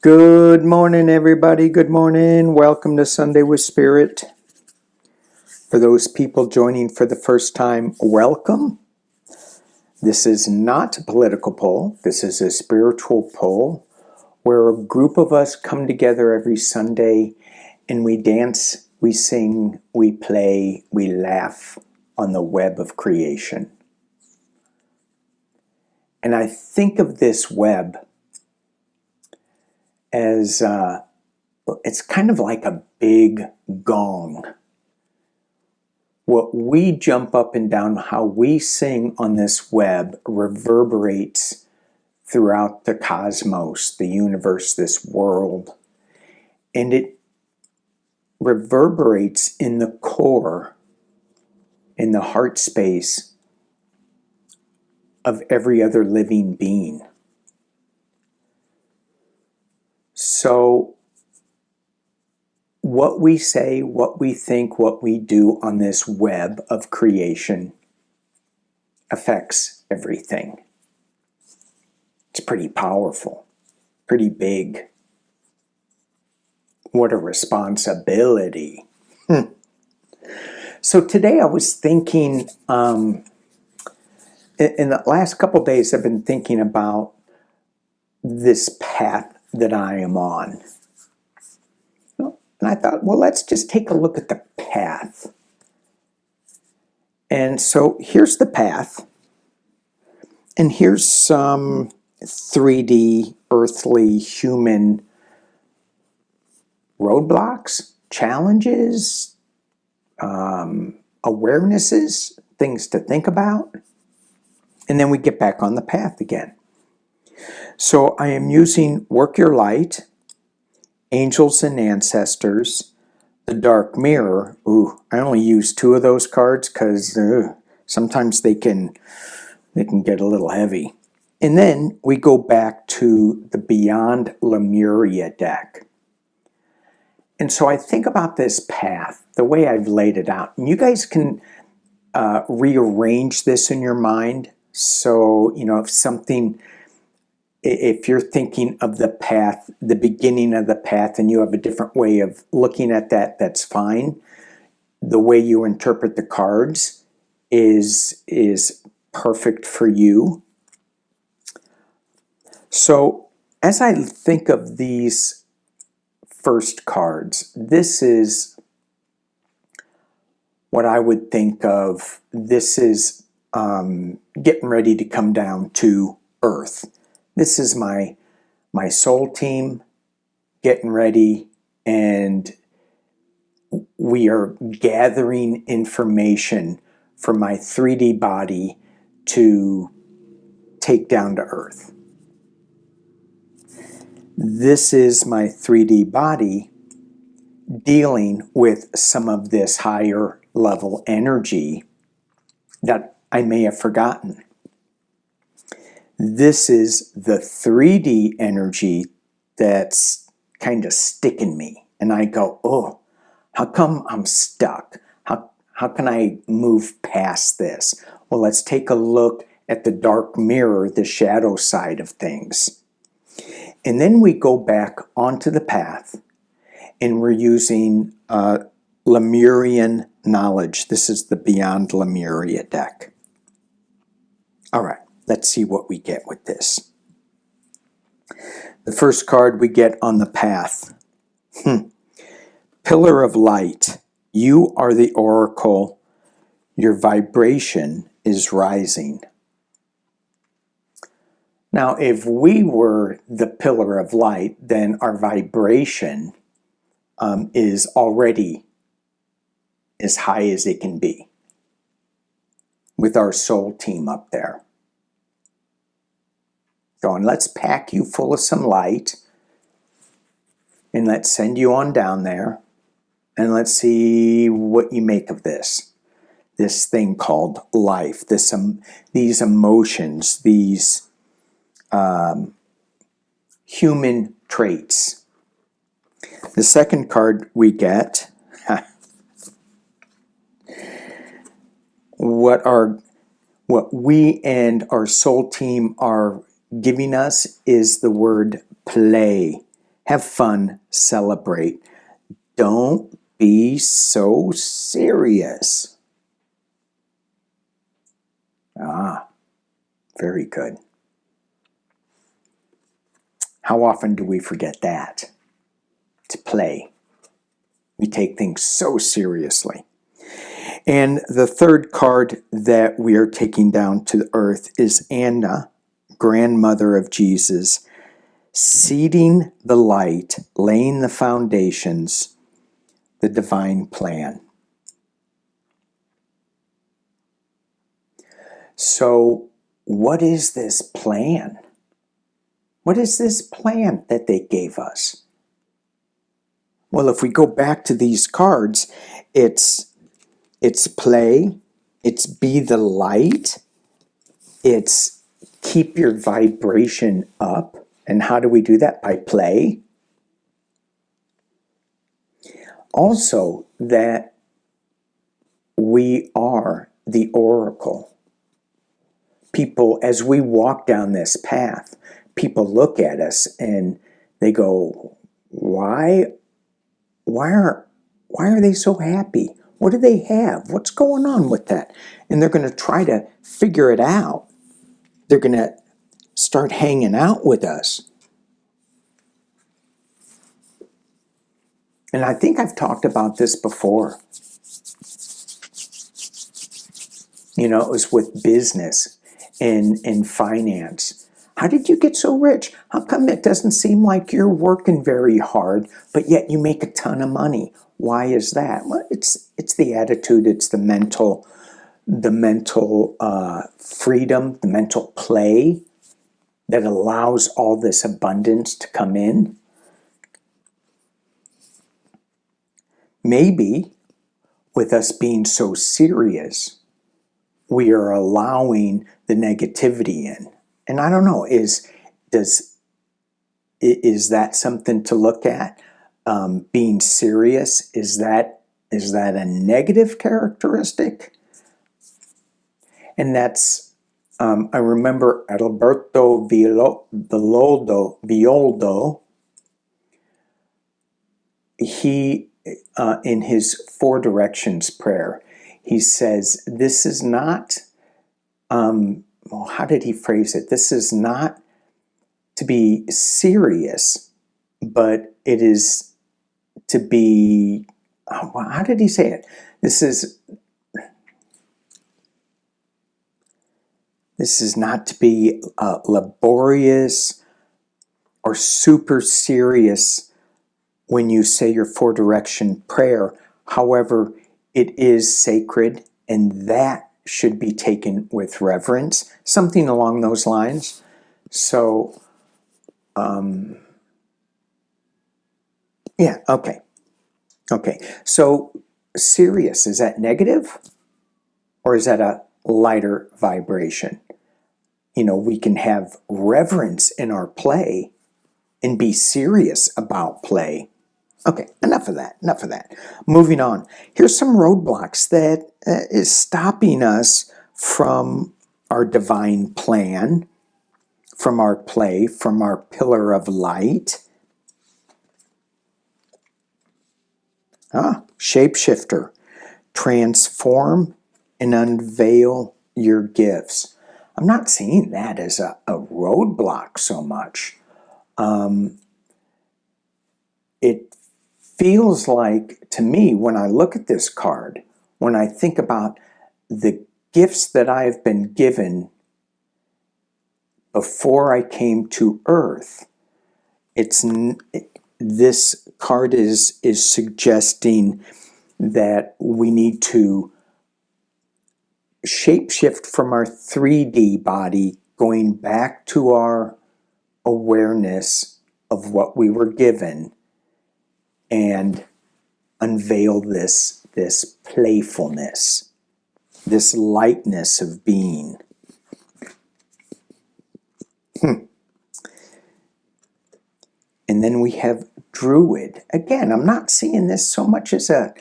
Good morning, everybody. Good morning. Welcome to Sunday with Spirit. For those people joining for the first time, welcome. This is not a political poll. This is a spiritual poll where a group of us come together every Sunday and we dance, we sing, we play, we laugh on the web of creation. And I think of this web as it's kind of like a big gong. What we jump up and down, how we sing on this web reverberates throughout the cosmos, the universe, this world. And it reverberates in the core, in the heart space of every other living being. So what we say, what we think, what we do on this web of creation affects everything. It's pretty powerful, pretty big. What a responsibility. So today I was thinking, in the last couple of days I've been thinking about this path that I am on. And I thought, well, let's just take a look at the path. And so here's the path. And here's some 3D, earthly, human roadblocks, challenges, awarenesses, things to think about. And then we get back on the path again. So I am using Work Your Light, Angels and Ancestors, the Dark Mirror. Ooh, I only use 2 of those cards because sometimes they can get a little heavy. And then we go back to the Beyond Lemuria deck. And so I think about this path, the way I've laid it out. And you guys can rearrange this in your mind. So, if you're thinking of the path, the beginning of the path, and you have a different way of looking at that, that's fine. The way you interpret the cards is perfect for you. So as I think of these first cards, this is what I would think of. This is getting ready to come down to earth. This is my soul team getting ready, and we are gathering information for my 3D body to take down to earth. This is my 3D body dealing with some of this higher level energy that I may have forgotten. This is the 3D energy that's kind of sticking me. And I go, oh, how come I'm stuck? How can I move past this? Well, let's take a look at the dark mirror, the shadow side of things. And then we go back onto the path, and we're using Lemurian knowledge. This is the Beyond Lemuria deck. All right. Let's see what we get with this. The first card we get on the path. Pillar of Light. You are the oracle. Your vibration is rising. Now, if we were the pillar of light, then our vibration is already as high as it can be with our soul team up there. Going, let's pack you full of some light, and let's send you on down there, and let's see what you make of this thing called life, these emotions, these human traits. The second card we get, what we and our soul team are giving us is the word play. Have fun, celebrate. Don't be so serious. Ah, very good. How often do we forget that? To play. We take things so seriously. And the third card that we are taking down to the earth is Anna, grandmother of Jesus, seeding the light, laying the foundations, the divine plan. So, what is this plan? What is this plan that they gave us? Well, if we go back to these cards, it's play, it's be the light, it's keep your vibration up. And how do we do that? By play. Also, that we are the oracle. People, as we walk down this path, people look at us and they go, why are they so happy? What do they have? What's going on with that? And they're going to try to figure it out. They're going to start hanging out with us. And I think I've talked about this before. You know, it was with business and finance. How did you get so rich? How come it doesn't seem like you're working very hard, but yet you make a ton of money? Why is that? Well, it's the attitude, it's the mental freedom, the mental play that allows all this abundance to come in. Maybe with us being so serious, we are allowing the negativity in. And I don't know, is that something to look at? Being serious, is that a negative characteristic? And that's, I remember Alberto Violdo, he, in his Four Directions prayer, he says, this is not, how did he phrase it? This is not to be serious, but it is to be, how did he say it? This is not to be laborious or super serious when you say your Four Direction prayer. However, it is sacred, and that should be taken with reverence, something along those lines. So, yeah, okay. So, serious, is that negative? Or is that a lighter vibration? You know, we can have reverence in our play and be serious about play. Okay, enough of that. Moving on. Here's some roadblocks that is stopping us from our divine plan, from our play, from our pillar of light. Shapeshifter. Transform and unveil your gifts. I'm not seeing that as a roadblock so much. It feels like, to me, when I look at this card, when I think about the gifts that I've been given before I came to Earth, this card is suggesting that we need to shapeshift from our 3D body, going back to our awareness of what we were given, and unveil this playfulness, this lightness of being. And then we have Druid. Again, I'm not seeing this so much as a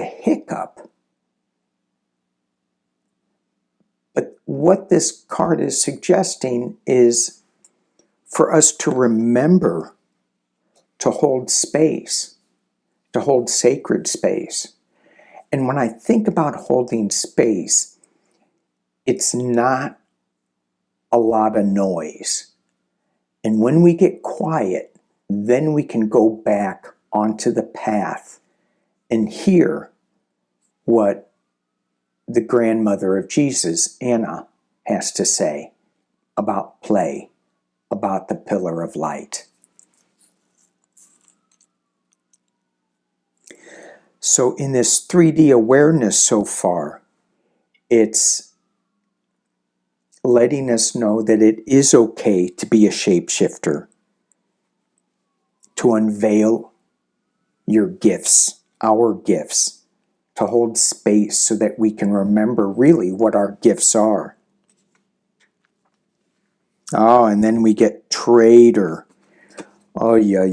hiccup. But what this card is suggesting is for us to remember to hold space, to hold sacred space. And when I think about holding space, it's not a lot of noise. And when we get quiet, then we can go back onto the path and hear what the grandmother of Jesus, Anna, has to say about play, about the pillar of light. So in this 3D awareness so far, it's letting us know that it is okay to be a shapeshifter, to unveil your gifts, our gifts, to hold space so that we can remember really what our gifts are. Oh, and then we get trader. Oh, yeah.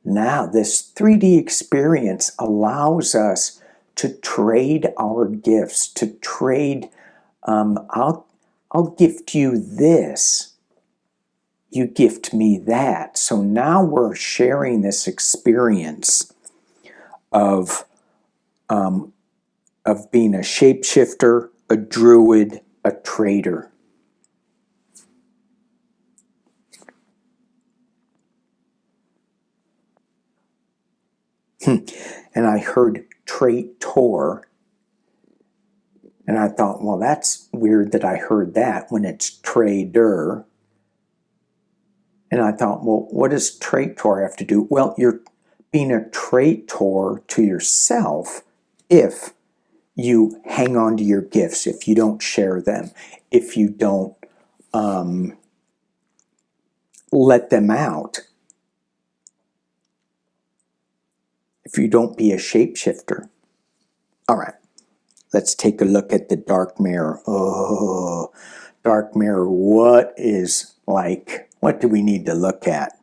Now this 3D experience allows us to trade our gifts, to trade, I'll gift you this, you gift me that. So now we're sharing this experience of being a shapeshifter, a druid, a trader. And I heard traitor, and I thought, well, that's weird that I heard that when it's trader. And I thought, well, what does traitor have to do? Well, you're being a traitor to yourself if you hang on to your gifts, if you don't share them, if you don't let them out, if you don't be a shapeshifter. All right, let's take a look at the dark mirror. Oh, dark mirror, what do we need to look at?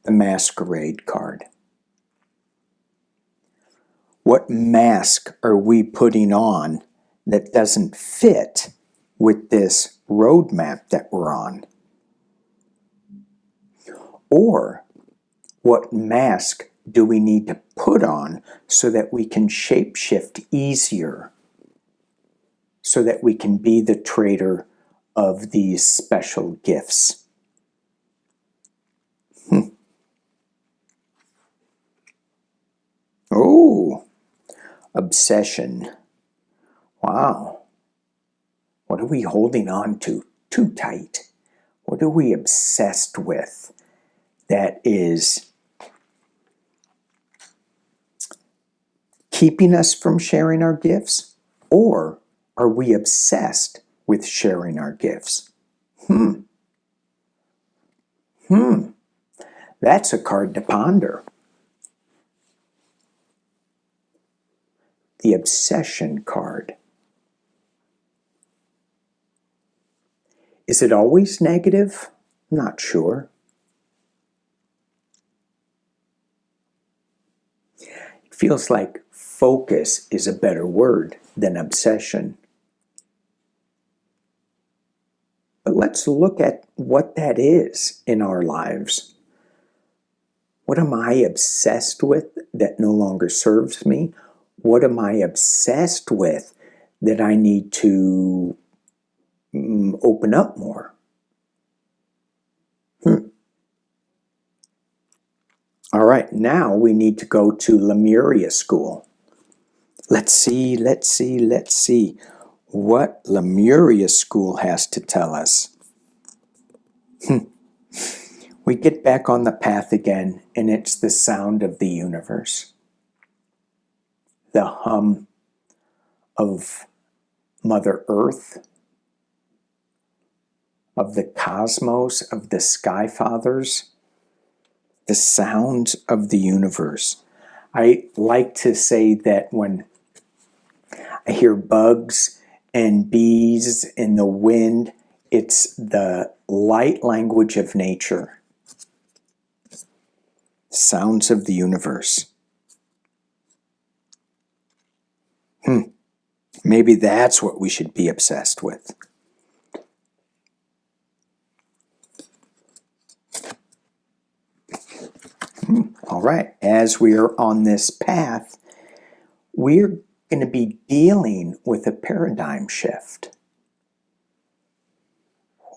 The masquerade card. What mask are we putting on that doesn't fit with this roadmap that we're on? Or what mask do we need to put on so that we can shapeshift easier, so that we can be the trader of these special gifts? Oh, obsession. Wow. What are we holding on to too tight? What are we obsessed with that is keeping us from sharing our gifts? Or are we obsessed with sharing our gifts? That's a card to ponder. The obsession card. Is it always negative? Not sure. It feels like focus is a better word than obsession. But let's look at what that is in our lives. What am I obsessed with that no longer serves me? What am I obsessed with that I need to open up more? All right, now we need to go to Lemuria school. Let's see what Lemuria school has to tell us. We get back on the path again, and it's the sound of the universe. The hum of Mother Earth, of the cosmos, of the Sky Fathers, the sounds of the universe. I like to say that when I hear bugs and bees in the wind, it's the light language of nature. Sounds of the universe. Maybe that's what we should be obsessed with. right. As we are on this path, we're going to be dealing with a paradigm shift.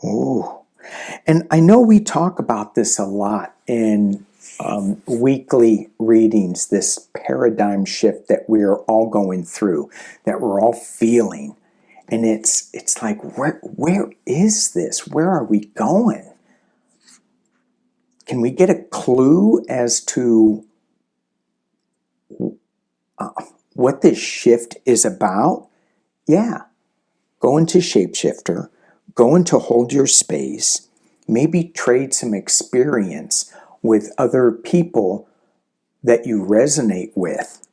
Ooh. And I know we talk about this a lot in weekly readings, this paradigm shift that we're all going through, that we're all feeling. And it's like, where is this? Where are we going? Can we get a clue as to what this shift is about? Yeah. Go into Shapeshifter. Go into Hold Your Space. Maybe trade some experience with other people that you resonate with.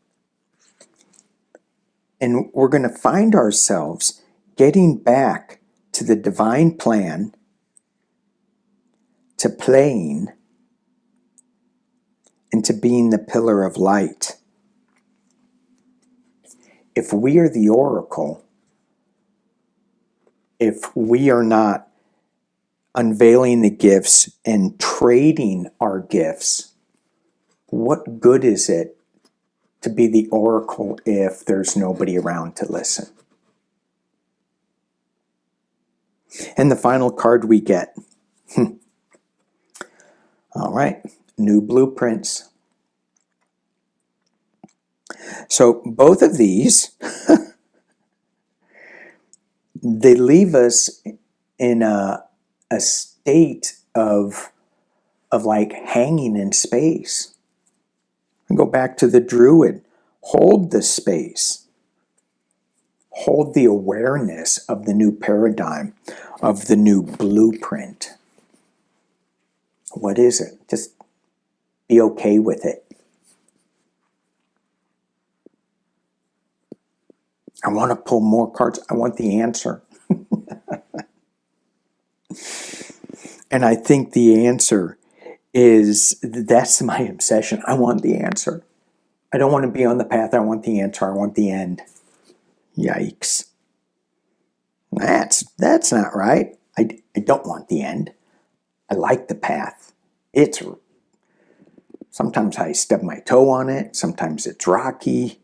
And we're going to find ourselves getting back to the divine plan, to playing, and to being the pillar of light. If we are the oracle, if we are not unveiling the gifts and trading our gifts, what good is it to be the oracle if there's nobody around to listen? And the final card we get. All right, new blueprints. So both of these, they leave us in a state of like hanging in space. And go back to the Druid. Hold the space. Hold the awareness of the new paradigm, of the new blueprint. What is it? Just be okay with it. I want to pull more cards. I want the answer. And I think the answer is, that's my obsession. I want the answer. I don't want to be on the path. I want the answer. I want the end. Yikes. That's not right. I don't want the end. I like the path. Sometimes I stub my toe on it. Sometimes it's rocky.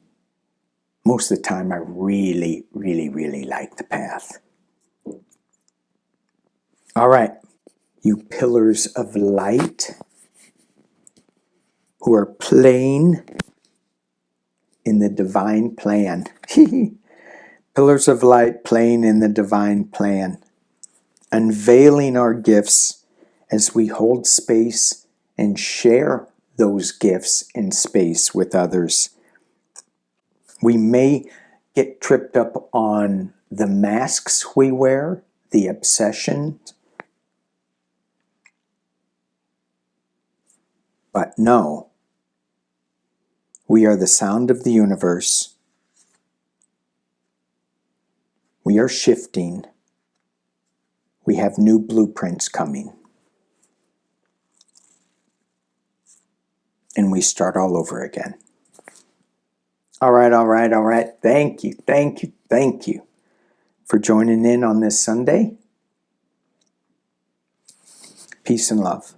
Most of the time I really, really, really like the path. All right. You pillars of light who are playing in the divine plan. Pillars of light playing in the divine plan. Unveiling our gifts as we hold space and share those gifts in space with others. We may get tripped up on the masks we wear, the obsession. But no, we are the sound of the universe. We are shifting. We have new blueprints coming. And we start all over again. All right. Thank you for joining in on this Sunday. Peace and love.